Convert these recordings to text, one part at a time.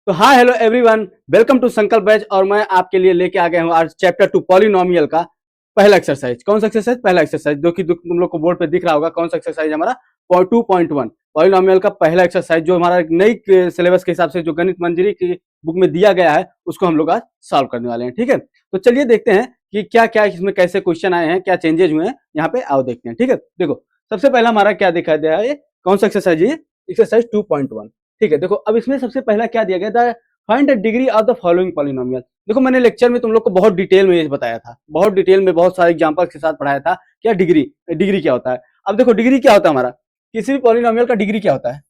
तो hi hello everyone, welcome to Sankalp batch. और मैं आपके लिए लेके आ गया हूँ आज चैप्टर 2 पॉलिनोमियल का पहला एक्सरसाइज। कौन सा एक्सरसाइज? पहला एक्सरसाइज, जो कि तुम लोग को बोर्ड पे दिख रहा होगा। कौन सा एक्सरसाइज? हमारा 2.1 पॉलिनोमियल का पहला एक्सरसाइज, जो हमारा नई सिलेबस के हिसाब से जो गणित मंजरी की बुक में दिया गया है, उसको हम लोग आज सॉल्व करने वाले हैं। ठीक है, तो चलिए देखते हैं कि क्या क्या इसमें कैसे क्वेश्चन आए हैं, क्या चेंजेस हुए हैं। यहाँ पे आओ देखते हैं। ठीक है, देखो सबसे पहला हमारा क्या दिखा दिया है, कौन सा एक्सरसाइज है? एक्सरसाइज 2.1। ठीक है, देखो अब इसमें सबसे पहला क्या दिया गया? Find the degree of the following polynomial. देखो मैंने लेक्चर में तुम लोग को बहुत डिटेल में ये बताया था, बहुत डिटेल में बहुत सारे एग्जांपल्स के साथ पढ़ाया था क्या डिग्री डिग्री क्या होता है। अब देखो डिग्री क्या होता है हमारा, किसी भी पॉलिनोमियल का डिग्री क्या होता है?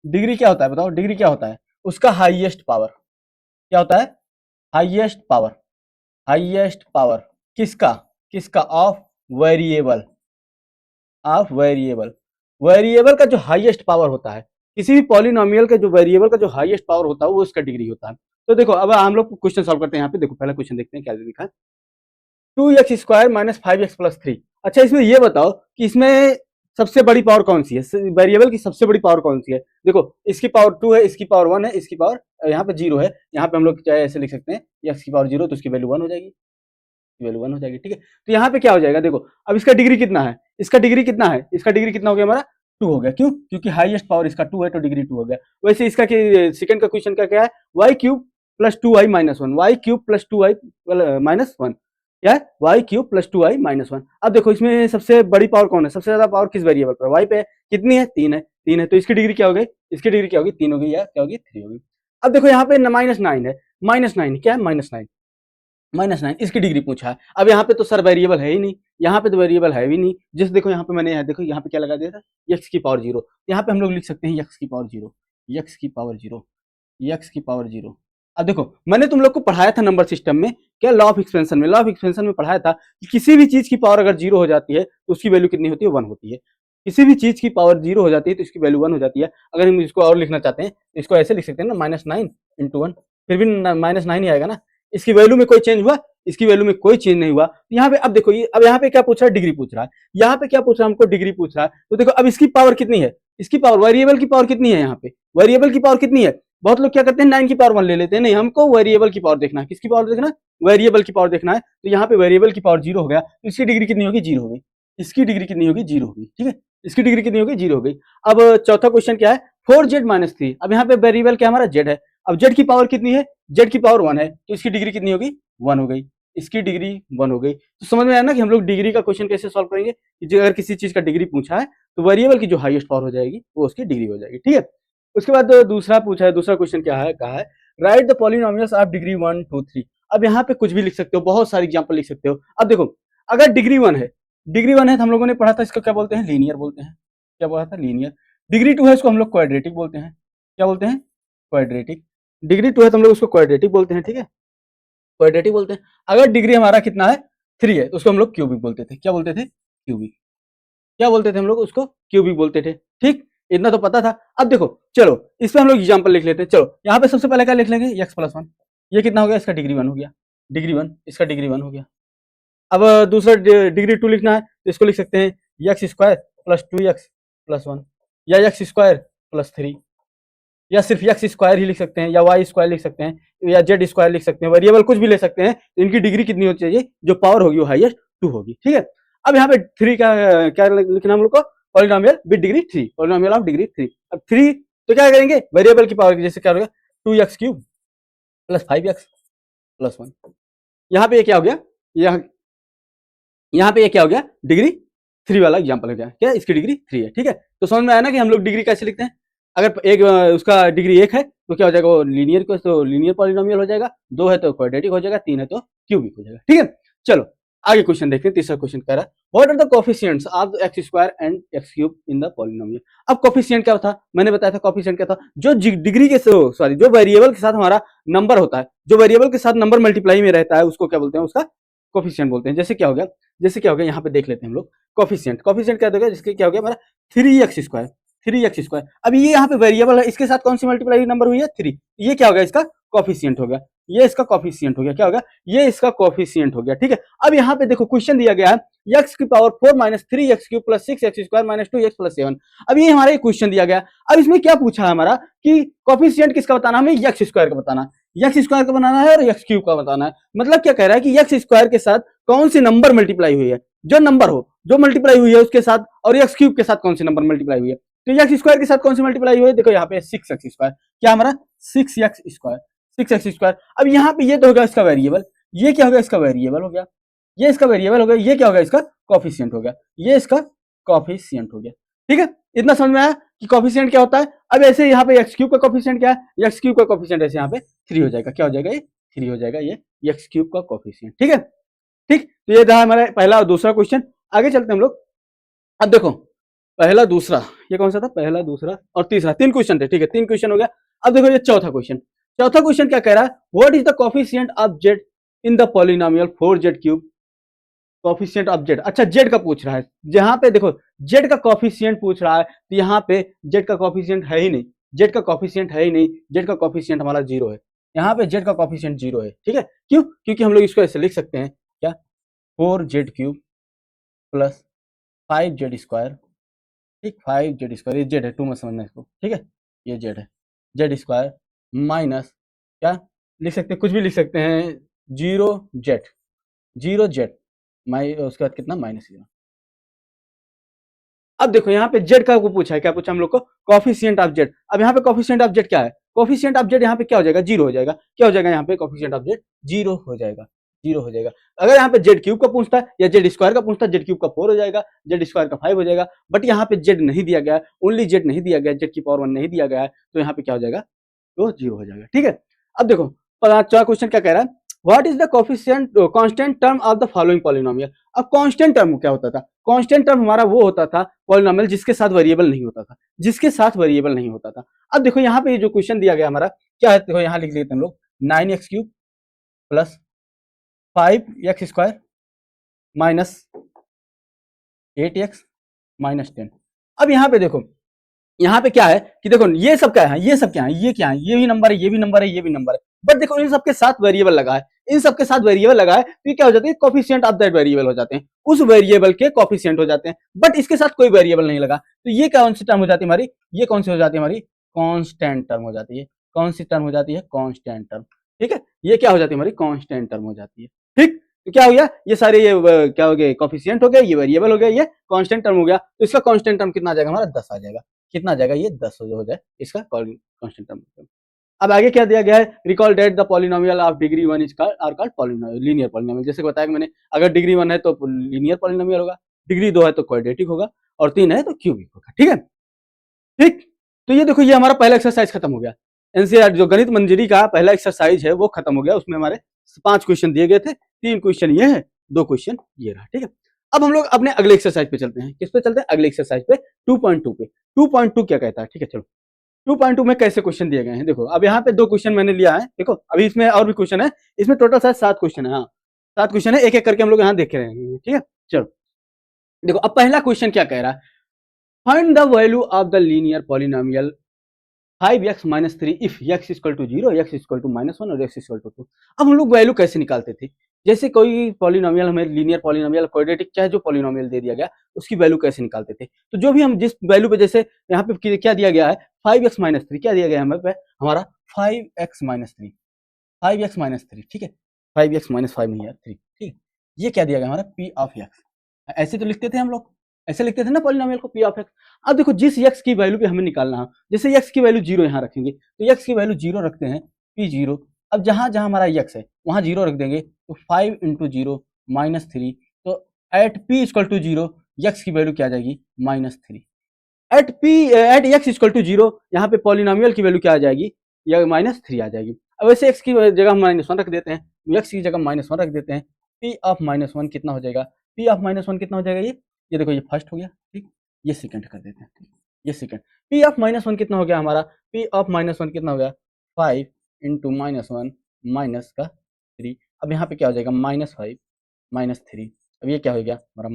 डिग्री क्या होता है बताओ? डिग्री क्या होता है? उसका हाईएस्ट पावर। क्या होता है? Highest power. हाईएस्ट पावर किसका? किसका? Of variable. Of variable. Variable का जो हाईएस्ट पावर होता है, किसी भी पॉलिनोमियल के जो वेरिएबल का जो हाईएस्ट पावर होता है वो उसका डिग्री होता है। तो देखो अब हम लोग क्वेश्चन सॉल्व करते हैं। यहाँ पे देखो पहला क्वेश्चन देखते हैं क्या लिखा है। 2x² - 5x + 3। अच्छा इसमें ये बताओ कि इसमें सबसे बड़ी पावर कौन सी है? वेरिएबल की सबसे बड़ी पावर कौन सी है? देखो इसकी पावर 2 है, इसकी पावर 1 है, इसकी पावर यहाँ पे 0 है। यहाँ पे हम लोग चाहे ऐसे लिख सकते हैं, x की पावर 0 तो उसकी वैल्यू 1 हो जाएगी, वैल्यू 1 हो जाएगी। ठीक है, तो यहाँ पे क्या हो जाएगा? देखो अब इसका डिग्री कितना है? इसका डिग्री कितना है? इसका डिग्री कितना हो गया हमारा? 2 हो गया। क्यों? क्योंकि हाईएस्ट पावर इसका 2 है तो डिग्री 2 हो गया। वैसे इसका सेकंड का क्वेश्चन का क्या है? y³ + 2y - 1। y³ + 2y - 1 क्या है? y³ + 2y - 1। अब देखो इसमें सबसे बड़ी पावर कौन है? सबसे ज्यादा पावर किस वेरिएबल पर? y पे है। कितनी है? 3 है। 3 है तो इसकी डिग्री क्या हो गई? इसकी डिग्री क्या होगी? 3 हो गई या क्या होगी? 3 होगी। अब देखो यहाँ पे -9 है। -9 क्या है? -9 -9 इसकी डिग्री पूछा है। अब यहाँ पे तो सर वेरिएबल है ही नहीं, यहाँ पे तो वेरिएबल है भी नहीं। जैसे देखो यहाँ पे मैंने देखो यहाँ पे क्या लगा दिया था? x की पावर 0। यहाँ पे हम लोग लिख सकते हैं x की पावर 0, x की पावर 0, x की पावर 0। अब देखो मैंने तुम लोग को पढ़ाया था नंबर सिस्टम में, क्या लॉ ऑफ एक्सपेंशन में, लॉ ऑफ एक्सपेंशन में पढ़ाया था कि किसी भी चीज की पावर अगर 0 हो जाती है तो उसकी वैल्यू कितनी होती है? 1 होती है। किसी भी चीज की पावर 0 हो जाती है तो इसकी वैल्यू 1 हो जाती है। अगर हम इसको और लिखना चाहते हैं तो इसको ऐसे लिख सकते हैं ना, -9 × 1। फिर भी -9 ही आएगा ना। इसकी वैल्यू में कोई चेंज हुआ? इसकी वैल्यू में कोई चेंज नहीं हुआ। यहाँ पे अब देखो ये, अब यहाँ पे क्या पूछ रहा है? डिग्री पूछ रहा है। यहाँ पे क्या पूछ रहा है? हमको डिग्री पूछ रहा है। तो देखो अब इसकी पावर कितनी है? इसकी पावर, वेरिएबल की पावर कितनी है? यहाँ पे वेरिएबल की पावर कितनी है? बहुत लोग क्या करते हैं 9 की पावर 1 ले लेते हैं। नहीं, हमको वेरिएबल की पावर देखना है। किसकी पावर देखना है? वेरिएबल की पावर देखना है। तो यहाँ पे वेरिएबल की पावर 0 हो गया तो इसकी डिग्री कितनी होगी? 0 हो गई। इसकी डिग्री कितनी होगी? 0 होगी। ठीक है, इसकी डिग्री कितनी होगी? 0 हो गई। अब चौथा क्वेश्चन क्या है? 4z - 3। अब यहाँ पे वेरिएबल क्या हमारा? z है। अब z की पावर कितनी है? z की पावर 1 है तो इसकी डिग्री कितनी होगी? 1 हो गई। इसकी डिग्री 1 हो गई। तो समझ में आया ना कि हम लोग डिग्री का क्वेश्चन कैसे सॉल्व करेंगे कि अगर किसी चीज का डिग्री पूछा है तो वेरिएबल की जो हाईएस्ट पावर हो जाएगी वो उसकी डिग्री हो जाएगी। ठीक है, उसके बाद दूसरा पूछा है, दूसरा क्वेश्चन क्या है? कहा है right the polynomials of degree 1, 2, 3। अब यहाँ पे कुछ भी लिख सकते हो, बहुत सारे एग्जांपल लिख सकते हो। अब देखो अगर डिग्री 1 है, डिग्री 1 है तो हम लोगों ने पढ़ा था इसको क्या बोलते हैं? लीनियर बोलते हैं। क्या बोला था? लीनियर। डिग्री 2 है इसको हम लोग क्वाड्रेटिक बोलते हैं। क्या बोलते हैं? क्वाड्रेटिक। डिग्री 2 है तो हम लोग उसको क्वाड्रेटिक बोलते हैं। ठीक है, क्वाड्रेटिक बोलते हैं। अगर डिग्री हमारा कितना है? 3 है तो उसको हम लोग क्यूबिक बोलते थे। क्या बोलते थे? क्यूबिक। क्या बोलते थे हम लोग उसको? क्यूबिक बोलते थे। ठीक, इतना तो पता था। अब देखो चलो इस पे हम लोग एग्जांपल लिख लेते हैं। चलो यहाँ पे सबसे पहले क्या लिख लेंगे? x + 1। ये कितना हो गया? इसका डिग्री 1 हो गया। डिग्री 1, इसका डिग्री 1 हो गया। अब दूसरा डिग्री 2 लिखना है तो इसको लिख सकते हैं x² + 2x + 1 या x² + 3 या सिर्फ x² ही लिख सकते हैं या y² लिख सकते हैं या z² लिख सकते हैं। वेरिएबल कुछ भी ले सकते हैं। तो इनकी डिग्री कितनी होनी चाहिए? जो पावर होगी वो हाईएस्ट 2 होगी। ठीक है, अब यहाँ पे 3 का क्या लिखना हम लोग को? Polynomial with degree 3, polynomial of degree 3। अब 3 तो क्या करेंगे? वेरिएबल की पावर, जैसे क्या होगा? 2x³ + 5x + 1। यहाँ पे ये क्या हो गया? यहाँ पे ये क्या हो गया? डिग्री 3 वाला एग्जांपल हो गया। क्या? इसकी डिग्री 3 है। ठीक है, तो समझ में आया ना कि हम लोग डिग्री कैसे लिखते हैं। अगर एक उसका डिग्री 1 है तो क्या हो जाएगा? वो लीनियर को तो लीनियर पॉलिनोमियल हो जाएगा, 2 है तो क्वाड्रेटिक हो जाएगा, 3 है तो क्यूबिक हो जाएगा। ठीक है, चलो आगे क्वेश्चन देखते हैं। तीसरा क्वेश्चन कह रहा है what are the coefficients of x² and x³ in the polynomial. अब कोफिशिएंट क्या था? मैंने बताया था कोफिशिएंट क्या था? जो डिग्री के सॉरी जो वेरिएबल के साथ हमारा नंबर होता है, जो वेरिएबल के साथ नंबर मल्टीप्लाई में रहता है उसको क्या बोलते हैं? उसका कोफिशिएंट बोलते हैं। जैसे क्या हो गया? जैसे क्या हो गया? यहाँ पे देख लेते हैं हम लोग कोफिशिएंट। कोफिशिएंट क्या होगा? जिसके क्या हो गया हमारा? 3x²। 3x²। अब ये यहाँ पे वेरिएबल है, इसके साथ कौन सी मल्टीप्लाई नंबर हुई है? 3। ये क्या हो गया? इसका कोफिशिएंट हो गया। ये इसका कॉफिशिएंट हो गया, क्या होगा, ये इसका कॉफिशिएंट हो गया, ठीक है। अब यहाँ पे देखो क्वेश्चन दिया गया है एक्स की power 4 minus 3x³ plus 6x² minus 2x plus 7। अब ये हमारा क्वेश्चन दिया गया। अब इसमें क्या पूछा है हमारा कि कॉफिशिएंट किसका बताना, हमें एक्स स्क्वायर का बताना, एक्स स्क्वायर का बनाना है और x³ का बताना है। मतलब क्या कह रहा है कि एक्स स्क्वायर के साथ कौन सी नंबर मल्टीप्लाई हुई है, जो नंबर हो, जो मल्टीप्लाई हुई है उसके साथ, और x³ के साथ कौन सी नंबर मल्टीप्लाई हुई है। तो एक्स स्क्वायर के साथ कौन सी मल्टीप्लाई हुई है, देखो यहाँ पे 6x², क्या हमारा 6x²। अब यहाँ पे ये तो होगा इसका वेरिएबल, ये क्या होगा, इसका वेरिएबल हो गया, ये इसका वेरिएबल हो गया, ये क्या होगा, इसका कॉफिशिएंट हो गया, ये इसका कॉफिशिएंट हो गया, ठीक है। इतना समझ में आया कि कॉफिशिएंट क्या होता है। अब ऐसे यहाँ पे x³ का कॉफिशिएंट क्या है, x³ का कॉफिशिएंट ऐसे यहाँ पे 3 हो जाएगा, क्या हो जाएगा, ये 3 हो जाएगा, ये x³ का कॉफिशिएंट, ठीक है। ठीक, तो ये था हमारा पहला और दूसरा क्वेश्चन। आगे चलते हैं हम लोग। अब देखो पहला दूसरा, ये कौन सा था, पहला दूसरा और तीसरा, 3 क्वेश्चन थे, ठीक है, 3 क्वेश्चन हो गया। अब देखो ये चौथा क्वेश्चन। चौथा क्वेश्चन क्या कह रहा है, what is the coefficient of Z in the polynomial 4z³। Coefficient of Z, अच्छा जेड का पूछ रहा है, जहां पे देखो जेड का कोफिशिएंट पूछ रहा है, तो यहाँ पे जेड का कोफिशिएंट है ही नहीं, जेड का कोफिशिएंट है ही नहीं, जेड का कोफिशिएंट हमारा 0 है, यहाँ पे जेड का कोफिशिएंट 0 है, ठीक है। क्यों, क्योंकि हम लोग इसको ऐसे लिख सकते हैं, क्या, 4z³ प्लस 5z², ठीक, 5z², ये जेड है, 2 में समझना इसको, ठीक है, ये जेड है, z² माइनस क्या लिख सकते हैं, कुछ भी लिख सकते हैं, 0z उसके बाद कितना, -0। अब देखो यहाँ पे जेड का को पूछा है, क्या पूछा हम लोग को, कॉफिशिएंट ऑफ जेड। अब यहाँ पे कॉफिशिएंट ऑफ जेड क्या है, कॉफिशिएंट ऑफ जेड यहाँ पे क्या हो जाएगा, 0 हो जाएगा, क्या हो जाएगा यहाँ पे, कॉफिशिएंट ऑफ जेड 0 हो जाएगा, 0 हो जाएगा। अगर यहाँ पे z³ का पूछता है या z² का पूछता है, z³ का 4 हो जाएगा, z² का 5 हो जाएगा, बट यहाँ पे z नहीं दिया गया है, ओनली z नहीं दिया गया है, z की पावर 1 नहीं दिया गया है, तो यहाँ पे क्या हो जाएगा, तो 0 हो जाएगा, ठीक है। अब देखो पांचवा क्वेश्चन क्या कह रहा है, what is the coefficient constant term of the following polynomial. अब कांस्टेंट टर्म क्या होता था, कांस्टेंट टर्म हमारा वो होता था पॉलिनोमियल जिसके साथ वेरिएबल नहीं होता था, जिसके साथ वेरिएबल नहीं होता था। अब देखो यहाँ पे जो क्वेश्चन दिया गया हमारा क्या है, देखो यहाँ लिख लेते हैं हम लोग, 9x³ plus 5x² minus 8x minus 10। अब यहाँ पे देखो, यहाँ पे क्या है कि देखो ये सब क्या है, ये सब क्या है, ये क्या है, ये भी नंबर है, ये भी नंबर है, ये भी नंबर है, बट देखो इन सबके साथ वेरिएबल लगा है, इन सबके साथ वेरिएबल लगा है, तो ये क्या हो जाते हैं, कोफिशिएंट ऑफ दैट वेरिएबल हो जाते हैं, उस वेरिएबल के कोफिशिएंट हो जाते हैं, बट इसके साथ कोई वेरिएबल नहीं लगा, तो ये कौन सी टर्म हो जाती है हमारी, ये कौन सी हो जाती है हमारी, कांस्टेंट टर्म हो जाती है, कौन सी टर्म हो जाती है, कांस्टेंट टर्म, ठीक है, ये क्या हो जाती है हमारी, कांस्टेंट टर्म हो जाती है, ठीक। तो क्या हो गया, ये सारे ये क्या हो गए, कोफिशिएंट हो गया, ये वेरिएबल हो गया, ये कांस्टेंट टर्म हो गया, तो इसका कांस्टेंट टर्म कितना आ जाएगा हमारा, 10 आ जाएगा, कितना आ जाएगा, ये 10 हो जाए इसका कांस्टेंट टर्म। अब आगे क्या दिया गया है, recall that the polynomial of degree 1 is are called polynomial, linear polynomial, जैसे बताया मैंने, अगर डिग्री 1 है तो लीनियर पॉलिनोमियल होगा, डिग्री 2 है तो क्वाड्रेटिक होगा, और 3 है तो क्यूबिक होगा, ठीक है, ठीक। तो ये देखो ये हमारा पहला एक्सरसाइज खत्म हो गया, एनसीईआरटी जो गणित मंजरी का पहला एक्सरसाइज है वो खत्म हो गया, उसमें हमारे 5 क्वेश्चन दिए गए थे, 3 क्वेश्चन ये है, 2 क्वेश्चन ये रहा, ठीक है। अब हम लोग अपने अगले एक्सरसाइज पे चलते हैं, किस पे चलते हैं, अगले एक्सरसाइज पे 2.2 पे। 2.2 क्या कहता है, ठीक है, चलो 2.2 में कैसे क्वेश्चन दिए गए हैं, देखो अब यहाँ पे 2 क्वेश्चन मैंने लिया है, देखो अभी इसमें और भी क्वेश्चन है, इसमें टोटल शायद 7 क्वेश्चन है, हाँ 7 क्वेश्चन है, एक एक करके हम लोग यहाँ देख रहे हैं, ठीक है। चलो देखो अब पहला क्वेश्चन क्या कह रहा है, find the value of the linear polynomial 5x minus 3 if x equal to 0, x equal to -1 और x इक्वल टू 2। अब हम लोग वैल्यू कैसे निकालते थे, जैसे कोई पॉलिनोमियल हमें लीनियर पॉलिनोमियल क्वाड्रेटिक चाहे जो पॉलिनोमियल दे दिया गया उसकी वैल्यू कैसे निकालते थे, तो जो भी हम जिस वैल्यू पे, जैसे यहाँ पे क्या दिया गया है 5x माइनस 3, क्या दिया गया है हमें पे, हमारा 5x माइनस 3, 5x माइनस 3, ठीक है, 5x माइनस 5 नहीं है 3, ठीक है, ये क्या दिया गया हमारा p ऑफ x, ऐसे तो लिखते थे हम लोग, ऐसे लिखते थे ना पॉलिनोमियल को p ऑफ x। अब देखो जिस x की वैल्यू पे हमें निकालना है, जैसे x की वैल्यू 0 यहाँ रखेंगे, तो x की वैल्यू 0 रखते हैं, p0। अब जहां जहां हमारा x है वहां 0 रख देंगे, तो 5 इंटू 0 -3, तो at p equal to 0 x की वैल्यू क्या आ जाएगी, -3। एट x इक्वल टू 0 यहाँ पे पॉलिनोमियल की वैल्यू क्या आ जाएगी, या -3 आ जाएगी। अब वैसे x की जगह हम -1 रख देते हैं, x की जगह -1 रख देते हैं, p ऑफ -1 कितना हो जाएगा, p ऑफ -1 कितना हो जाएगा, ये देखो ये फर्स्ट हो गया, ठीक, ये सेकंड कर देते हैं, ये सेकंड, p ऑफ -1 कितना हो गया हमारा, p ऑफ -1 कितना हो गया, 5 इंटू -1 माइनस का 3। अब यहाँ पे क्या हो जाएगा, -5 -3, अब ये क्या हो गया हमारा,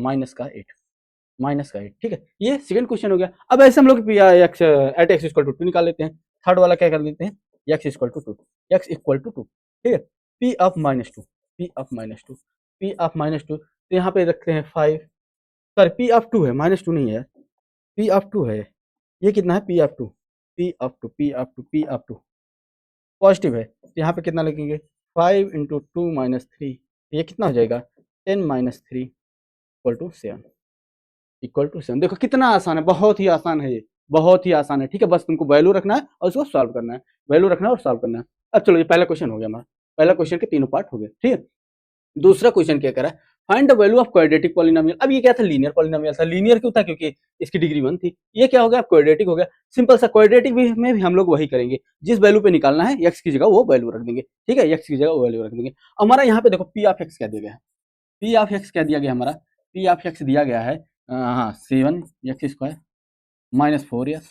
-8, ठीक है, ये सेकंड क्वेश्चन हो गया। अब ऐसे हम लोग एट x इक्वल टू 2 निकाल लेते हैं, थर्ड वाला क्या कर लेते हैं, x equal to 2, x equal to 2, ठीक है। P of minus two, P of minus two, P of minus two, तो यहाँ पे रखते हैं 5, सॉरी पी ऑफ टू है, माइनस टू नहीं है, पी ऑफ टू है, ये कितना है P of two, P of two, P of two, P of two positive है, तो यहाँ पे कितना लिखेंगे 5 इंटू टू माइनस थ्री, ये कितना हो जाएगा 10 minus three equal to 7, equal to 7। देखो कितना आसान है, बहुत ही आसान है ये, बहुत ही आसान है, ठीक है। बस तुमको वैल्यू रखना है और उसको सॉल्व करना है, वैल्यू रखना है और सॉल्व करना है। अब चलो ये पहला क्वेश्चन हो गया हमारा, पहला क्वेश्चन के तीनों पार्ट हो गए, ठीक है। दूसरा क्वेश्चन क्या करा, find the value of quadratic polynomial. अब ये क्या था, लीनियर पॉलिनोमियल था। लीनियर क्यों था, क्योंकि इसकी डिग्री 1 थी। ये क्या हो गया, क्वाड्रेटिक हो गया। सिंपल सा, क्वाड्रेटिक में भी हम लोग वही करेंगे, जिस वैल्यू पे निकालना है x की जगह वो वैल्यू रख देंगे, ठीक है, x की जगह वो वैल्यू रख देंगे। हमारा यहाँ पे देखो p ऑफ x क्या दिया गया है, p ऑफ x क्या दिया गया हमारा, p ऑफ x दिया गया है हाँ 7x² माइनस 4x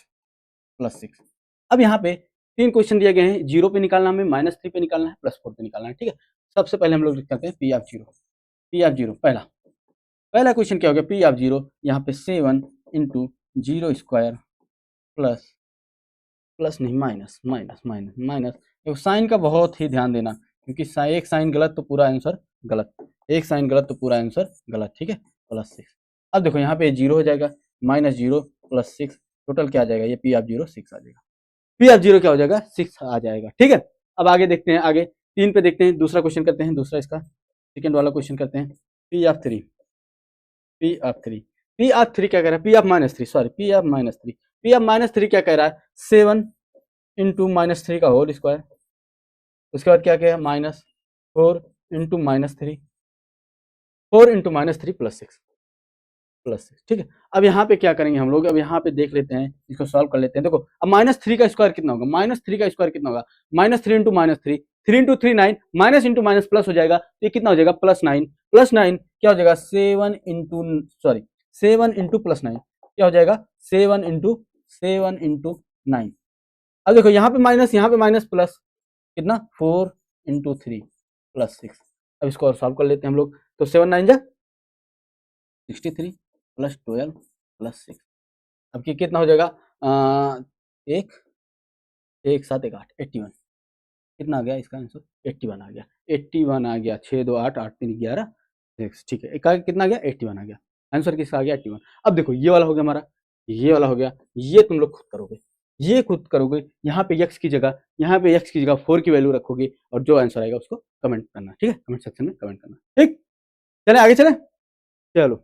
प्लस 6। अब यहाँ पे तीन क्वेश्चन दिए गए हैं, जीरो पे निकालना हमें, -3 पे निकालना है, +4 पे निकालना है, ठीक है। सबसे पहले हम लोग लिख करते हैं p of zero, p of zero पहला पहला क्वेश्चन क्या हो गया, पी ऑफ जीरो, यहाँ पे 7 into zero square plus plus नहीं माइनस माइनस माइनस माइनस, देखो साइन का बहुत ही ध्यान देना, क्योंकि एक साइन गलत तो पूरा आंसर गलत, एक साइन गलत तो पूरा आंसर गलत, ठीक है, +6। अब देखो यहाँ पे जीरो हो जाएगा, -0 + 6, टोटल क्या आ जाएगा, ये पी ऑफ जीरो 6 आ जाएगा, पी ऑफ जीरो क्या हो जाएगा 6 आ जाएगा, ठीक है। अब आगे देखते हैं, आगे 3 पे देखते हैं, दूसरा क्वेश्चन करते हैं, दूसरा इसका सेकेंड वाला क्वेश्चन करते हैं, P of three, P of three, P of three क्या कह रहा है, P of minus three, sorry P of minus three, P of minus three क्या कह रहा है, 7 इंटू -3 का होल स्क्वायर, उसके बाद क्या कह -4 इंटू -3, 4 इंटू -3 +6, ठीक है। अब यहाँ पे क्या करेंगे हम लोग, अब यहाँ पे देख लेते हैं, इसको सॉल्व कर लेते हैं। देखो अब -3 का स्क्वायर कितना होगा, -3 का स्क्वायर कितना होगा, -3 into -3, 3 into 3 9, minus into minus plus हो जाएगा, तो ये कितना हो जाएगा +9, +9 क्या हो जाएगा 7 इंटू, सॉरी 7 इंटू +9 क्या हो जाएगा 7 इंटू 9। अब देखो यहाँ पे माइनस, यहाँ पे माइनस, प्लस कितना 4 इंटू 3 +6। अब इसको और सॉल्व कर लेते हैं हम लोग, तो 7 9 जा 63 प्लस 12 प्लस 6, अब कि कितना हो जाएगा एक एक 7 एक 8 81, कितना आ गया इसका आंसर 81 आ गया, 81 आ गया, 6 2 8 8 3 11 6, ठीक है, कितना आ गया 81 आ गया, आंसर किसका आ गया 81। अब देखो ये वाला हो गया हमारा, ये वाला हो गया, ये तुम लोग खुद करोगे, ये खुद करोगे, यहाँ पे x की जगह, यहाँ पे x की जगह 4 की वैल्यू रखोगे, और जो आंसर आएगा उसको कमेंट करना, ठीक है, कमेंट सेक्शन में कमेंट करना, ठीक। चले आगे चले, चलो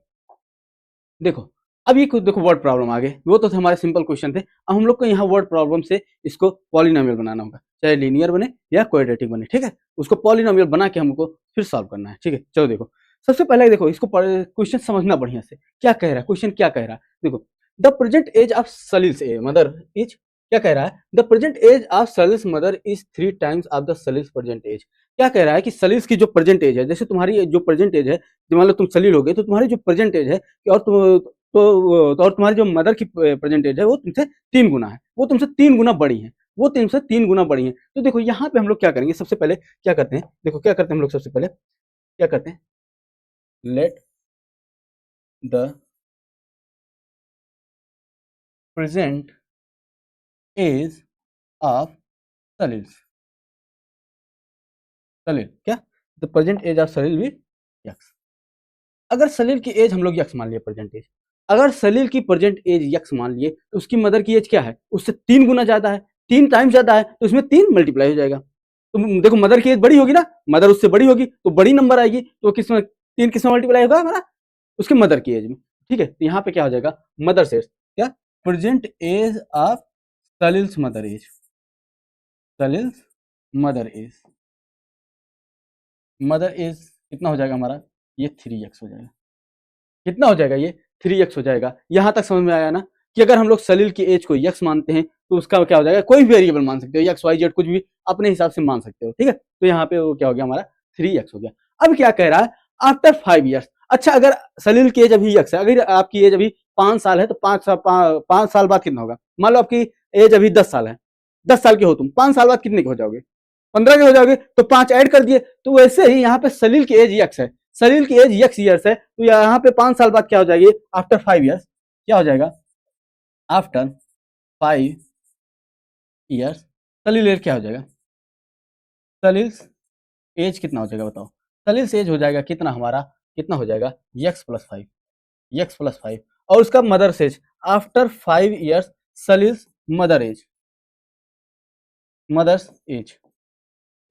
देखो, अब ये कुछ देखो वर्ड प्रॉब्लम आ गए, वो तो थे हमारे सिंपल क्वेश्चन थे। अब हम लोग को यहाँ वर्ड प्रॉब्लम से इसको पॉलिनोमियल बनाना होगा, चाहे लीनियर बने या क्वाड्रेटिक बने, ठीक है। उसको पॉलिनोमियल बना के हमको फिर सॉल्व करना है, ठीक है। चलो देखो, सबसे पहले देखो इसको क्वेश्चन समझना बढ़िया से, क्या कह रहा है क्वेश्चन, क्या कह रहा है, देखो the present age of Salil's mother is, क्या कह रहा है, the present age of Salil's mother is 3 times of the Salil's present age. क्या कह रहा है कि सलील्स की जो प्रेजेंट एज है, जैसे तुम्हारी जो प्रेजेंट एज है, मान लो तुम सलील हो गए, तो तुम्हारी जो प्रेजेंट एज है, और और तुम्हारी जो मदर की प्रेजेंट एज है वो तुमसे 3 गुना है, वो तुमसे 3 गुना बड़ी है, वो तुमसे 3 गुना बड़ी है। तो देखो यहाँ पे हम लोग क्या करेंगे, सबसे पहले क्या करते हैं, देखो क्या करते हैं हम लोग, सबसे पहले क्या करते हैं, let the present age of Salil's, Salil क्या, the present age of Salil with x. अगर सलील की एज हम लोग यक्स मान लिए, प्रेजेंट एज, अगर सलील की प्रेजेंट एज यक्स मान लिए, तो उसकी मदर की एज क्या है, उससे 3 गुना ज्यादा है, 3 टाइम्स ज्यादा है, तो इसमें 3 मल्टीप्लाई हो जाएगा। तो देखो मदर की एज बड़ी होगी ना, मदर उससे बड़ी होगी तो बड़ी नंबर आएगी, तो किसमें 3 किसमें मल्टीप्लाई होगा हमारा, उसके मदर की एज में, ठीक है। तो यहाँ पे क्या हो जाएगा, मदर से क्या, present age of Salil's mother age, Salil's mother age, mother age कितना हो जाएगा हमारा, ये 3x हो जाएगा, कितना हो जाएगा ये 3x हो जाएगा। यहां तक समझ में आया ना, कि अगर हम लोग सलील की एज को x मानते हैं, तो उसका क्या हो जाएगा, कोई भी वेरिएबल मान सकते हो, x y z कुछ भी अपने हिसाब से मान सकते हो, ठीक है। तो यहाँ पे वो क्या हो गया हमारा 3x हो गया। अब क्या कह रहा है, आफ्टर 5 ईयर्स, अच्छा अगर सलील की एज अभी x है, अगर आपकी एज अभी 5 साल है, तो 5 साल बाद कितना होगा, मान लो आपकी एज अभी 10 साल है, 10 साल के हो तुम, 5 साल बाद कितने के हो जाओगे, 15 के हो जाओगे, तो 5 ऐड कर दिए। तो वैसे ही यहाँ पे सलील की एज x है, सलील की एज x ईयर्स है, तो यहाँ पे 5 साल बाद क्या हो जाएगी, आफ्टर 5 ईयर्स क्या हो जाएगा, आफ्टर 5 ईयर्स सलील एज क्या हो जाएगा, सलील एज कितना हो जाएगा बताओ? सलील्स एज हो जाएगा कितना हमारा, कितना हो जाएगा x+5, x+5, और उसका mother's age after 5 years Salil's mother age, mother's age,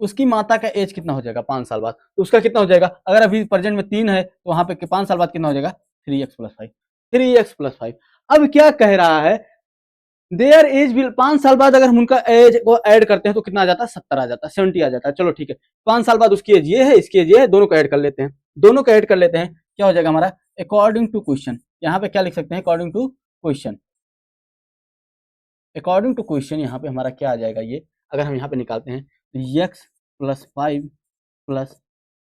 उसकी माता का एज कितना हो जाएगा 5 साल बाद, तो उसका कितना हो जाएगा, अगर अभी प्रेजेंट में 3 है तो वहां पे 5 साल बाद कितना हो जाएगा 3x+5, 3x+5। अब क्या कह रहा है, देयर एज विल, 5 साल बाद अगर हम उनका एज को ऐड करते हैं तो कितना आ जाता है 70 आ जाता है, 70 आ जाता है। चलो ठीक है, 5 साल बाद उसकी एज ये है, इसकी एज ये है, दोनों को ऐड कर लेते हैं, दोनों को ऐड कर लेते हैं, क्या हो जाएगा हमारा अकॉर्डिंग टू क्वेश्चन, यहाँ पे क्या लिख सकते हैं according to question, according to question यहाँ पे हमारा क्या आ जाएगा, ये अगर हम यहाँ पे निकालते हैं तो x+5 plus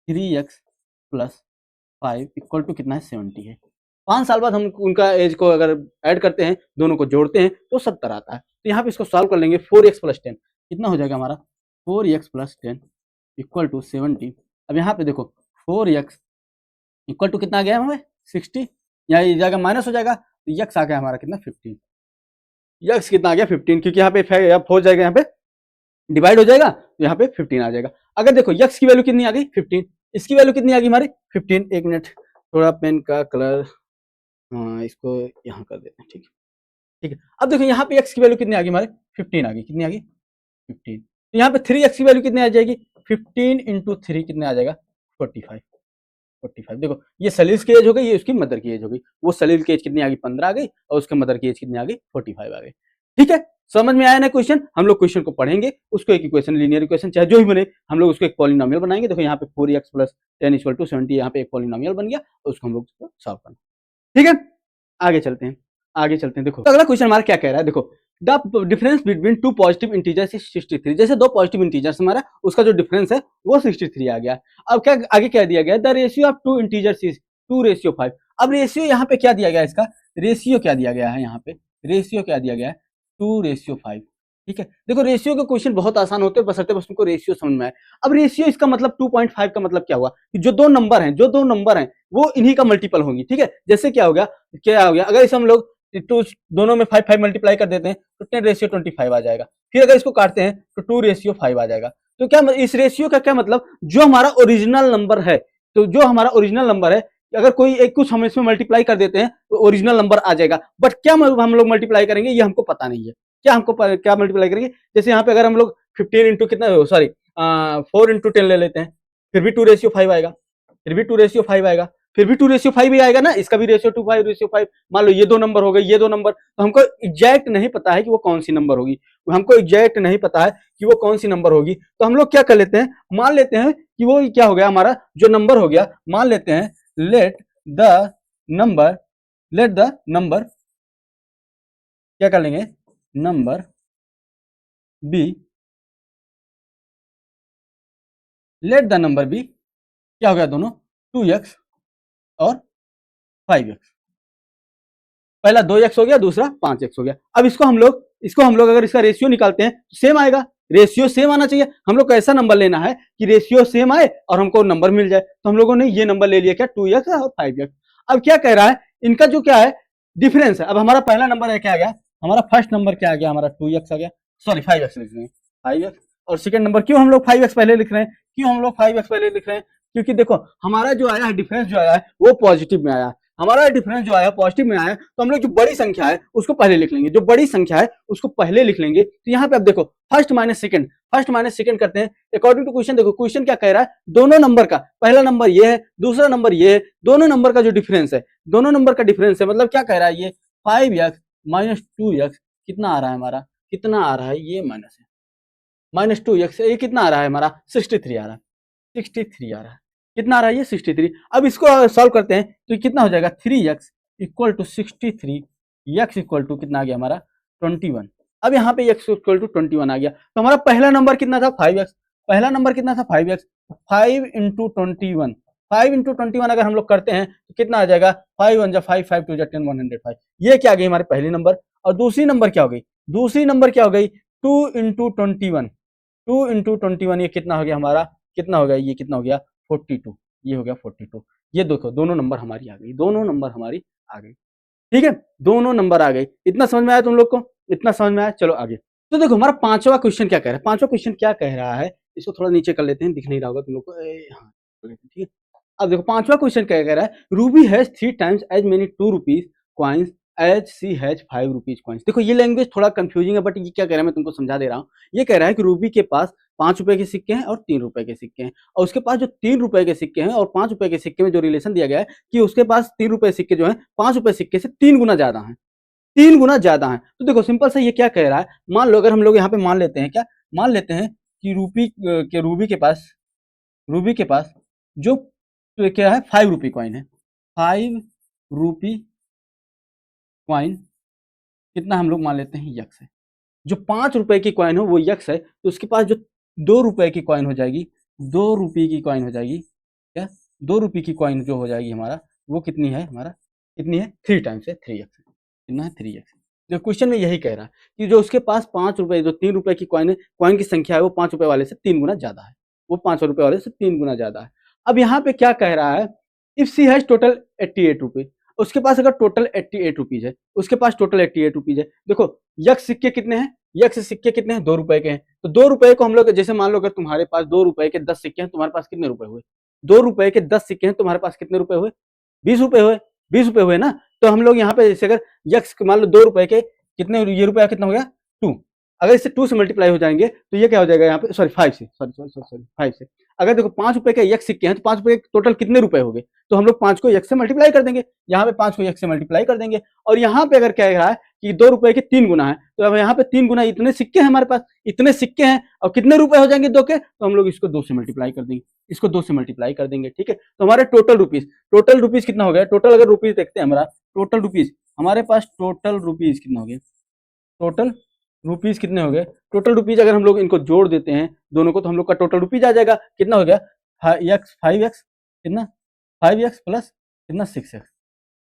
3x+5 equal to कितना है 70 है। 5 साल बाद हम उनका एज को अगर ऐड करते हैं, दोनों को जोड़ते हैं तो 70 आता है। तो यहाँ पे इसको सॉल्व कर लेंगे, 4x+10 कितना हो जाएगा हमारा 4x+10 इक्वल टू 70। अब यहाँ पे देखो 4x इक्वल टू कितना आ गया हमें 60, यहाँ ये जाएगा माइनस हो जाएगा, तो x आ गया हमारा कितना 15, x कितना आ गया 15, क्योंकि यहाँ पे हो जाएगा, यहाँ पे डिवाइड हो जाएगा तो यहाँ पे 15 आ जाएगा। अगर देखो x की वैल्यू कितनी आ गई 15, इसकी वैल्यू कितनी आ गई हमारी 15, एक मिनट थोड़ा पेन का कलर, हाँ इसको यहाँ कर देते हैं, ठीक है ठीक है। अब देखो यहाँ पे x की वैल्यू कितनी आ गई हमारे 15 आ गई, कितनी आ गई 15, तो यहाँ पे 3x की वैल्यू कितनी आ जाएगी 15 इंटू 3 कितने आ जाएगा 45, 45। देखो ये सलील की एज हो गई, ये उसकी मदर की एज हो गई, वो सलील की एज कितनी आ गई 15 आ गई, और उसके मदर की एज कितनी आ गई 45 आ गई। ठीक है, समझ में आया ना क्वेश्चन? हम लोग क्वेश्चन को पढ़ेंगे, उसको एक इक्वेशन, लीनियर इक्वेशन चाहे जो भी बने, हम लोग उसको एक पॉलिनोमियल बनाएंगे। देखो यहाँ पे 4x+10 = 70, यहाँ पे एक पॉलिनोमियल बन गया, उसको हम लोग सॉल्व करना। ठीक है, आगे चलते हैं, आगे चलते हैं। देखो तो अगला क्वेश्चन हमारा क्या कह रहा है, देखो the difference between two positive integers is 63। जैसे दो पॉजिटिव इंटीजर्स हमारा, उसका जो डिफरेंस है वो 63 आ गया। अब क्या आगे क्या दिया गया, the ratio of two integers is 2:5। अब रेशियो यहाँ पे क्या दिया गया, इसका रेशियो क्या दिया गया है, यहाँ पे रेशियो क्या दिया गया है 2:5। ठीक है, देखो रेशियो के क्वेश्चन बहुत आसान होते हैं, बशर्ते बस तुमको रेशियो समझ में आए। अब रेशियो इसका मतलब 2.5 का मतलब क्या हुआ कि जो दो नंबर हैं वो इन्हीं का मल्टीपल होंगी। ठीक है, जैसे क्या हो गया अगर इसे हम लोग टू दोनों में 5 मल्टीप्लाई कर देते हैं तो 10:25 आ जाएगा। फिर अगर इसको काटते हैं तो 2:5 आ जाएगा। तो क्या इस रेशियो का क्या मतलब, जो हमारा ओरिजिनल नंबर है, तो जो हमारा ओरिजिनल नंबर है, अगर कोई एक कुछ हम इसमें मल्टीप्लाई कर देते हैं तो ओरिजिनल नंबर आ जाएगा। बट क्या हम लोग मल्टीप्लाई करेंगे ये हमको पता नहीं है, क्या मल्टीप्लाई करेंगे। जैसे यहाँ पे अगर हम लोग 15 इंटू कितना, सॉरी 4 इंटू 10 ले लेते हैं, फिर भी 2:5 आएगा, फिर भी 2:5 आएगा, फिर भी 2:5 ही आएगा ना, इसका भी रेशियो 2:5:5। मान लो ये दो नंबर हो गए, ये दो नंबर, तो हमको एग्जैक्ट नहीं पता है कि वो कौन सी नंबर होगी, हमको एग्जैक्ट नहीं पता है कि वो कौन सी नंबर होगी। तो हम लोग क्या कर लेते हैं, मान लेते हैं कि वो क्या हो गया हमारा जो नंबर हो गया, मान लेते हैं लेट द नंबर क्या कर लेंगे, number B, let the number B क्या हो गया दोनों 2x और 5x, पहला 2x हो गया, दूसरा 5x हो गया। अब इसको हम लोग अगर इसका रेशियो निकालते हैं तो सेम आएगा, रेशियो सेम आना चाहिए। हम लोग को ऐसा नंबर लेना है कि रेशियो सेम आए और हमको नंबर मिल जाए। तो हम लोगों ने ये नंबर ले लिया क्या 2x और 5x। अब क्या कह रहा है, इनका जो क्या है डिफरेंस है। अब हमारा पहला नंबर है क्या आ गया, हमारा फर्स्ट नंबर क्या आ गया, हमारा 2x आ गया, सॉरी 5x लिख रहे हैं 5x। और सेकंड नंबर क्यों हम लोग 5x पहले लिख रहे हैं, क्यों हम लोग 5x पहले लिख रहे हैं, क्योंकि देखो हमारा जो आया है डिफरेंस जो आया है वो पॉजिटिव में आया, हमारा डिफरेंस जो आया पॉजिटिव में आया, तो हम लोग जो बड़ी संख्या है उसको पहले लिख लेंगे, जो बड़ी संख्या है उसको पहले लिख लेंगे। तो यहाँ पे अब देखो फर्स्ट माइनस सेकंड करते हैं अकॉर्डिंग टू क्वेश्चन। देखो क्वेश्चन क्या कह रहा है, दोनों नंबर का पहला नंबर ये है, दूसरा नंबर ये है, दोनों नंबर का जो डिफरेंस है, दोनों नंबर का डिफरेंस है, मतलब क्या कह रहा है ये 5x माइनस 2x कितना आ रहा है हमारा, कितना आ रहा है ये माइनस है, माइनस 2x ये कितना आ रहा है हमारा 63 आ रहा है, 63 आ रहा है, कितना आ रहा है ये 63। अब इसको सॉल्व करते हैं तो कितना हो जाएगा 3x equal to 63, x equal to कितना आ गया हमारा 21। अब यहाँ पे x इक्वल टू 21 आ गया। तो हमारा पहला नंबर कितना था 5x, पहला नंबर कितना था 5x, 5 इंटू 21, 5 इंटू 21 अगर हम लोग करते हैं तो कितना आ जाएगा 5 1 जा 5 5 2 जा 10 105। ये क्या आ गई हमारे पहली नंबर। और दूसरी नंबर क्या हो गई, दूसरी नंबर क्या हो गई 2 इंटू 21, 2 इंटू 21 ये कितना हो गया हमारा, कितना हो गया ये कितना हो गया 42, ये हो गया 42। ये देखो दोनों नंबर हमारी आ गई, दोनों नंबर हमारी आ गई। ठीक है, दोनों नंबर आ गए। इतना समझ में आया तुम लोग को, इतना समझ में आया। चलो आगे। तो देखो हमारा पांचवा क्वेश्चन क्या कह रहा है, पांचवा क्वेश्चन क्या कह रहा है इसको थोड़ा नीचे कर लेते हैं, दिख नहीं रहा होगा तुम लोग को। हाँ ठीक है। अब देखो पांचवा क्वेश्चन क्या कह रहा है, Ruby has 3 times as many 2 rupees coins as she has 5 rupees coins. देखो ये लैंग्वेज थोड़ा कंफ्यूजिंग है, बट ये क्या कह रहा है मैं तुमको समझा दे रहा हूँ। ये कह रहा है कि रूबी के पास 5 रुपए के सिक्के हैं और 3 रुपए के सिक्के हैं, और उसके पास जो 3 रुपए के सिक्के हैं और 5 रुपए के सिक्के में जो रिलेशन दिया गया है कि उसके पास 3 रुपए सिक्के जो है 5 रुपए सिक्के से 3 गुना ज्यादा है, 3 गुना ज्यादा है। तो देखो सिंपल सा ये क्या कह रहा है, मान लो अगर हम लोग यहाँ पे मान लेते हैं, क्या मान लेते हैं कि रूबी के पास जो क्या है 5 रुपी कॉइन है, 5 रुपी कॉइन कितना हम लोग मान लेते हैं यक्स है। जो 5 रुपए की कॉइन हो वो यक्स है, तो उसके पास जो 2 रुपए की कॉइन हो जाएगी, 2 रुपये की कॉइन हो जाएगी, क्या 2 रुपये की कॉइन जो हो जाएगी हमारा, वो कितनी है हमारा, कितनी है 3 टाइम्स है, 3x है, कितना है 3x। जो क्वेश्चन में यही कह रहा है कि जो उसके पास 5 रुपए, जो 3 रुपए की कॉइन है, कॉइन की संख्या है वो 5 रुपए वाले से 3 गुना ज्यादा है, वो 5 रुपए वाले से 3 गुना ज्यादा है। अब यहाँ पे क्या कह रहा है, इफ सी हैज टोटल 88 रुपए, उसके पास अगर टोटल 88 रुपीज है, उसके पास टोटल 88 रुपीज है। देखो यक्स सिक्के कितने हैं, यक्स सिक्के कितने हैं 2 रुपए के हैं, तो 2 रुपए को हम लोग जैसे मान लो अगर तुम्हारे पास 2 रुपए के 10 सिक्के हैं, तुम्हारे पास कितने रुपए हुए, 2 रुपए के 10 सिक्के हैं, तुम्हारे पास कितने रुपए हुए, 20 रुपए हुए, 20 रुपए हुए ना। तो हम लोग यहाँ पे जैसे अगर यक्स मान लो 2 रुपए के कितने, ये रुपया कितना हो गया 2, अगर इससे 2 से मल्टीप्लाई हो जाएंगे तो ये क्या हो जाएगा यहाँ पे, सॉरी 5 से, सॉरी 5 से। अगर देखो 5 रुपए के यक्स सिक्के हैं तो 5 रुपए के टोटल कितने रुपए हो गए, तो हम लोग 5 को यक्स से मल्टीप्लाई कर देंगे, यहाँ पे 5 को यक्स से मल्टीप्लाई कर देंगे। और यहाँ पे अगर कह रहा है कि 2 रुपए के 3 गुना है, तो अब यहाँ पे 3 गुना इतने सिक्के हैं हमारे पास, इतने सिक्के हैं और कितने रुपए हो जाएंगे 2 के, तो हम लोग इसको 2 से मल्टीप्लाई कर देंगे, इसको 2 से मल्टीप्लाई कर देंगे, ठीक है। तो हमारे टोटल रुपीज कितना हो गया, टोटल अगर रुपीज देखते हैं हमारा, टोटल रुपीज हमारे पास, टोटल रुपीज कितना हो गया, टोटल रुपीज कितने हो गए, टोटल रुपीज अगर हम लोग इनको जोड़ देते हैं दोनों को, तो हम लोग का टोटल रुपीज आ जाएगा, कितना हो गया 5x, कितना 5x प्लस कितना 6x,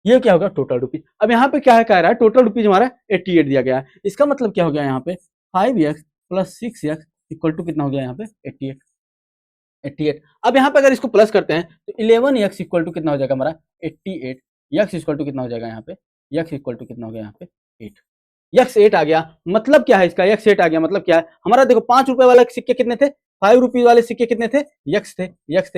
ये क्या होगा टोटल रुपीज। अब यहाँ पे क्या है कह रहा है, टोटल रुपीज हमारा 88 दिया गया है, इसका मतलब क्या हो गया यहाँ पे 5x plus 6x equal to कितना हो गया यहाँ पे 88। अब यहाँ पे अगर इसको प्लस करते हैं तो 11x इक्वल टू कितना हो जाएगा हमारा 88, x इक्वल टू कितना हो जाएगा यहाँ पे, x इक्वल टू कितना हो गया यहाँ पे 8, यक्स 8 आ गया। मतलब क्या है इसका, यक्स 8 आ गया मतलब क्या है हमारा, देखो 5 रुपए वाले सिक्के कितने थे, 5 रुपीज वाले सिक्के कितने थे, यक्स थे,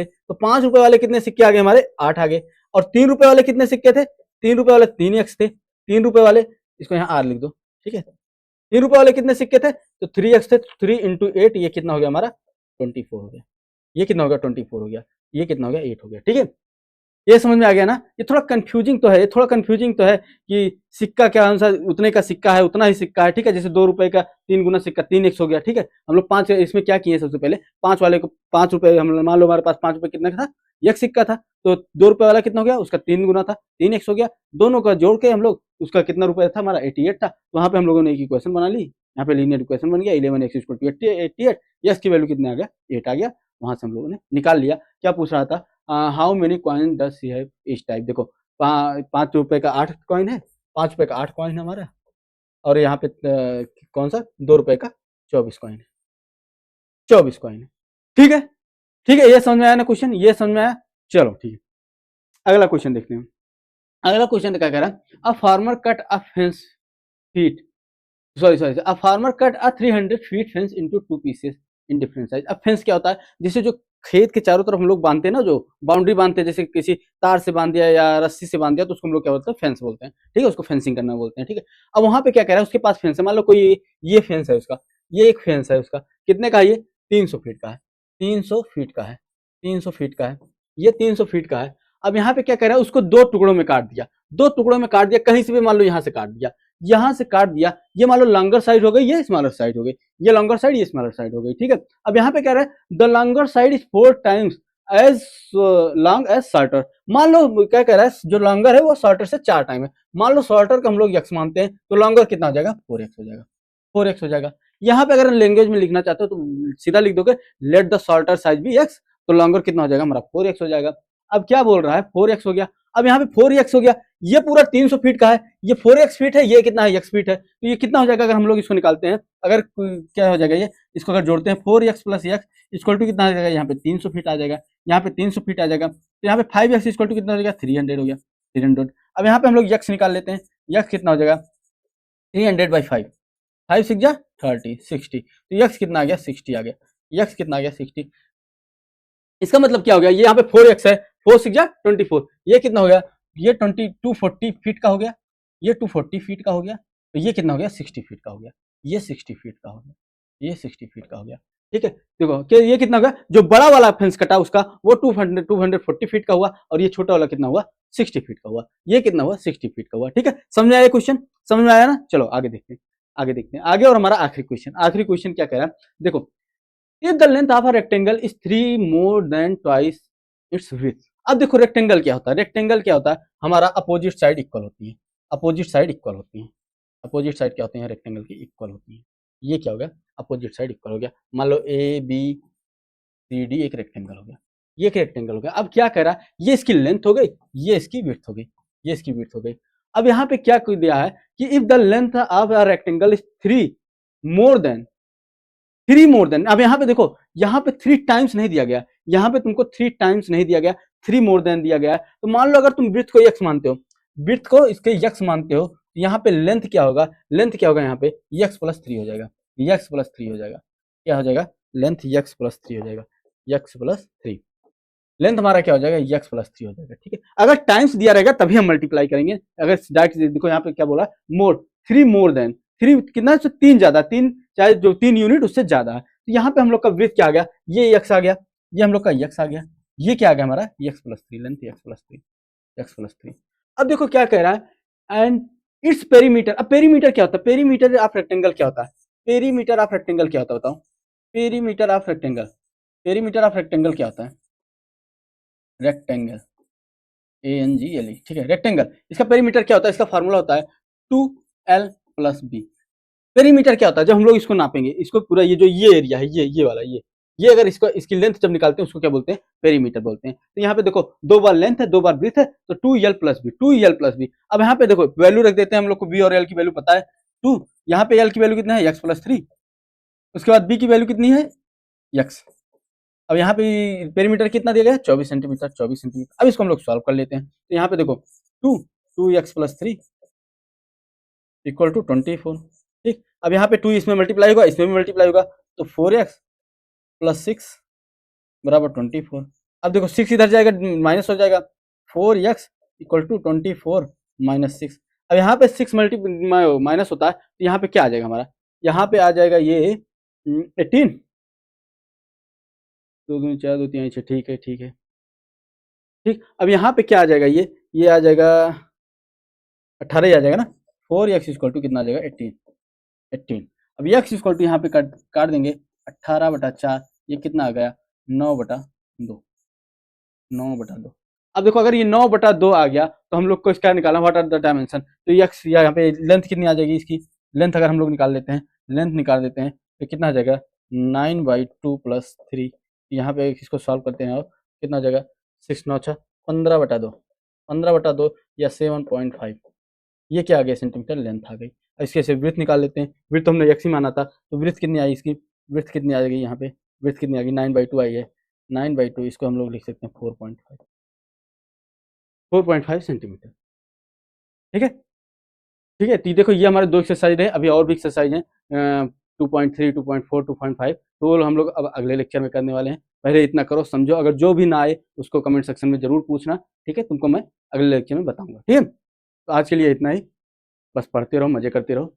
तो 5 रुपए वाले कितने सिक्के आ गए हमारे 8 आ गए, और 3 रुपए वाले कितने सिक्के थे, 3 रुपए वाले 3 यक्स थे, 3 रुपए वाले, इसको यहाँ आर लिख दो, ठीक है। 3 रुपए वाले कितने सिक्के थे, तो 3x थे, 3 इंटू 8 ये कितना हो गया हमारा 24 हो गया, ये कितना हो गया 24 हो गया, ये कितना हो गया 8 हो गया, ठीक है। ये समझ में आ गया ना, ये थोड़ा कंफ्यूजिंग तो है, ये थोड़ा कंफ्यूजिंग तो है कि सिक्का क्या अनुसार उतने का सिक्का है उतना ही सिक्का है, ठीक है। जैसे 2 रुपए का 3 गुना सिक्का 3x हो गया, ठीक है। हम लोग 5 इसमें क्या किए, सबसे पहले 5 वाले को 5 रुपए, हम मान लो हमारे पास 5 रुपए कितना था, एक सिक्का था, तो 2 रुपए वाला कितना हो गया, उसका 3 गुना था 3x हो गया, दोनों का जोड़ के हम लोग उसका कितना रुपया था हमारा 88 था, तो वहाँ पे हम लोगों ने एक इक्वेशन बना ली, यहाँ पे लीनियर इक्वेशन बन गया 11x इक्वल टू 88, यस की वैल्यू कितने आ गया 8 आ गया, वहां से हम लोगों ने निकाल लिया। क्या पूछ रहा था, how many coin does she have इस टाइप, देखो 5 रुपए का 8 कॉइन है, 5 रुपए का 8 कॉइन है हमारा, और यहाँ पे कौन सा 2 रुपए का 24 कॉइन है, 24 कॉइन है, ठीक है। ठीक है, ये समझ में आया ना क्वेश्चन, ये समझ में आया। चलो ठीक है, अगला क्वेश्चन देखते हैं। अगला क्वेश्चन क्या कह रहा है, a farmer cut a fence feet, sorry a farmer cut a 300 feet fence into 2 pieces in different size. अब फेंस क्या होता है, जिसे जो खेत के चारों तरफ हम लोग बांधते हैं ना, जो बाउंड्री बांधते हैं, जैसे किसी तार से बांध दिया या रस्सी से बांध दिया, तो उसको हम लोग क्या बोलते हैं फेंस बोलते हैं, ठीक है, उसको फेंसिंग करना बोलते हैं, ठीक है। अब वहां पे क्या कह रहा है, उसके पास फेंस है, मान लो कोई ये फेंस है उसका, ये एक फेंस है उसका, कितने का है ये 300 फीट का है, 300 फीट का है, 300 फीट का है, ये 300 फीट का है। अब यहाँ पे क्या कह रहा है, उसको 2 टुकड़ों में काट दिया, 2 टुकड़ों में काट दिया, कहीं से भी मान लो यहाँ से काट दिया, यहाँ से काट दिया, ये मान लो लॉन्गर साइड हो गई, ये स्मॉलर साइड हो गई, ये लॉन्गर साइड, ये स्मॉलर साइड हो गई, ठीक है। अब यहाँ पे कह रहा है the longer side is 4 times as long as shorter. मान लो क्या कह रहा है, जो लॉन्गर है वो शॉर्टर से 4 टाइम है, मान लो शॉर्टर का हम लोग यक्स मानते हैं, तो लॉन्गर कितना हो जाएगा 4x हो जाएगा, 4x हो जाएगा। यहाँ पे अगर लैंग्वेज में लिखना चाहते हो तो सीधा लिख दोगे let the shorter size be x, तो लॉन्गर कितना हो जाएगा हमारा 4x हो जाएगा। अब क्या बोल रहा है 4x हो गया, अब यहाँ पे 4x हो गया, ये पूरा 300 फीट का है, ये 4x फीट है, ये कितना है x फीट है, तो ये कितना हो जाएगा अगर हम लोग इसको निकालते हैं, अगर क्या हो जाएगा ये, इसको अगर जोड़ते हैं 4x plus x equal to कितना आ जाएगा, यहाँ पे 300 फीट आ जाएगा, यहाँ पे 300 फीट आ जाएगा, तो यहाँ पे 5x इक्वल टू कितना हो जाएगा 300 हो गया, 300। अब यहाँ पे हम लोग x निकाल लेते हैं, x कितना हो जाएगा 300 बाई 5, 5 6 जा 30 60, तो x कितना आ गया 60 आ गया। x कितना आ गया 60। इसका मतलब क्या हो गया, ये यहाँ पे 4x है, 4 6 जा 24, ये कितना हो गया, ये 240 फीट का हो गया, ये 240 फीट का हो गया, तो ये कितना हो गया 60 फीट का हो गया, ये 60 फीट का हो गया, ये 60 फीट का हो गया। ठीक है, देखो कि ये कितना होगा, जो बड़ा वाला फेंस कटा उसका वो 240 फीट का हुआ, और ये छोटा वाला कितना हुआ 60 फीट का हुआ, ये कितना हुआ 60 फीट का हुआ। ठीक है, समझ में आया क्वेश्चन, समझ में आया ना। चलो आगे देखते हैं, आगे देखते हैं आगे। और हमारा आखिरी क्वेश्चन क्या कह रहा है, देखो, if the length of a rectangle is 3 more than twice its width। अब देखो रेक्टेंगल क्या होता है, रेक्टेंगल क्या होता है, हमारा अपोजिट साइड इक्वल होती है, अपोजिट साइड इक्वल होती है, अपोजिट साइड क्या होते हैं रेक्टेंगल की, इक्वल होती है। ये क्या हो गया, अपोजिट साइड इक्वल हो गया। मान लो ए बी सी डी एक रेक्टेंगल हो गया, ये एक रेक्टेंगल हो गया। अब क्या कह रहा है, ये इसकी लेंथ हो गई, ये इसकी विड्थ हो गई, ये इसकी विड्थ हो गई। अब यहाँ पे क्या दिया है कि if the length of a rectangle is 3 more than, 3 more than, अब यहाँ पे देखो, यहाँ पे 3 टाइम्स नहीं दिया गया, यहाँ पे तुमको 3 टाइम्स नहीं दिया गया, 3 मोर देन दिया गया है। तो मान लो अगर तुम विड्थ को x मानते हो, विड्थ को इसके x मानते हो, यहाँ पे लेंथ क्या होगा, लेंथ क्या होगा, यहाँ पे x प्लस 3 हो जाएगा, x प्लस 3 हो जाएगा, क्या हो जाएगा, लेंथ x प्लस 3 हो जाएगा, x प्लस 3, लेंथ हमारा क्या हो जाएगा x प्लस 3 हो जाएगा। ठीक है, अगर टाइम्स दिया रहेगा तभी हम मल्टीप्लाई करेंगे, अगर डायरेक्ट देखो यहाँ पे क्या बोला, मोर 3 मोर देन, 3 कितना, 3 ज्यादा, 3 चाहे जो 3 यूनिट उससे ज्यादा है, तो यहाँ पे हम लोग का विड्थ क्या आ गया, ये x आ गया, ये हम लोग का x आ गया, ये क्या आ गया हमारा x plus 3, length x plus 3, x plus 3। अब देखो क्या कह रहा है, एंड इट्स पेरीमीटर। अब पेरीमीटर क्या होता है, पेरीमीटर ऑफ रेक्टेंगल क्या होता है, पेरीमीटर ऑफ रेक्टेंगल क्या होता है बताओ, perimeter of rectangle, perimeter of rectangle क्या होता है, रेक्टेंगल ANGLE। ठीक है, रेक्टेंगल, इसका पेरीमीटर क्या होता है, इसका फार्मूला होता है 2L प्लस बी। पेरीमीटर क्या होता है, जब हम लोग इसको नापेंगे, इसको पूरा ये जो ये एरिया है, ये वाला, ये अगर इसको, इसकी लेंथ जब निकालते हैं उसको क्या बोलते हैं, पेरीमीटर बोलते हैं। तो यहाँ पे देखो 2 बार लेंथ है, 2 बार ब्रीथ है, तो 2L plus B, 2L plus B. अब यहाँ पे देखो वैल्यू रख देते हैं हम लोग को, बी और एल की वैल्यू पता है 2, यहाँ पे एल की वैल्यू कितना है x प्लस 3, उसके बाद बी की वैल्यू कितनी है x। अब यहाँ पे पेरीमीटर कितना दिया गया है 24 सेंटीमीटर, 24 सेंटीमीटर। अब इसको हम लोग सॉल्व कर लेते हैं, तो यहाँ पे देखो 2x प्लस 3 इक्वल टू 24। ठीक, अब यहाँ पे 2 इसमें मल्टीप्लाई होगा, इसमें भी मल्टीप्लाई होगा, तो 4x प्लस 6 बराबर 24। अब देखो 6 इधर जाएगा, माइनस हो जाएगा, 4x इक्वल टू 24 माइनस 6। अब यहाँ पे 6 माइनस होता है, तो यहाँ पे क्या आ जाएगा हमारा, यहाँ पे आ जाएगा ये 18, 2 दूनी 4, 2 3 6, ठीक है, ठीक है, ठीक। अब यहाँ पे क्या आ जाएगा, ये आ जाएगा 18 ही आ जाएगा ना, 4x इक्वल टू कितना आ जाएगा 18। अब x इक्वल टू यहाँ पे काट देंगे, 18/4, ये कितना आ गया 9/2, 9/2। अब देखो अगर ये 9/2 आ गया तो हम लोग को इसका निकालना, व्हाट आर द डायमेंशन, तो x यहाँ पे लेंथ कितनी आ जाएगी, इसकी लेंथ अगर हम लोग निकाल लेते हैं, लेंथ निकाल देते हैं, तो कितना आ जाएगा 9/2 प्लस 3। यहाँ पे इसको सॉल्व करते हैं और कितना आ जाएगा 6 9 6 15/2, 15/2 या 7.5, ये क्या आ गया सेंटीमीटर लेंथ आ गई। इसके से वृत्त निकाल लेते हैं, वृत्त तो हमने x ही माना था, तो वृत्त कितनी आई इसकी, वृत्त कितनी आ जाएगी, यहाँ पे वृत्त कितनी आ गई 9/2 आई है, 9/2 इसको हम लोग लिख सकते हैं 4.5, 4.5 सेंटीमीटर। ठीक है, ठीक है, तो देखो ये हमारे 2 एक्सरसाइज है, अभी और भी एक्सरसाइज है 2.3 2.4 2.5, तो हम लोग अब अगले लेक्चर में करने वाले हैं। पहले इतना करो समझो, अगर जो भी ना आए उसको कमेंट सेक्शन में जरूर पूछना, ठीक है, तुमको मैं अगले लेक्चर में बताऊंगा। ठीक है, तो आज के लिए इतना ही, बस पढ़ते रहो, मजे करते रहो।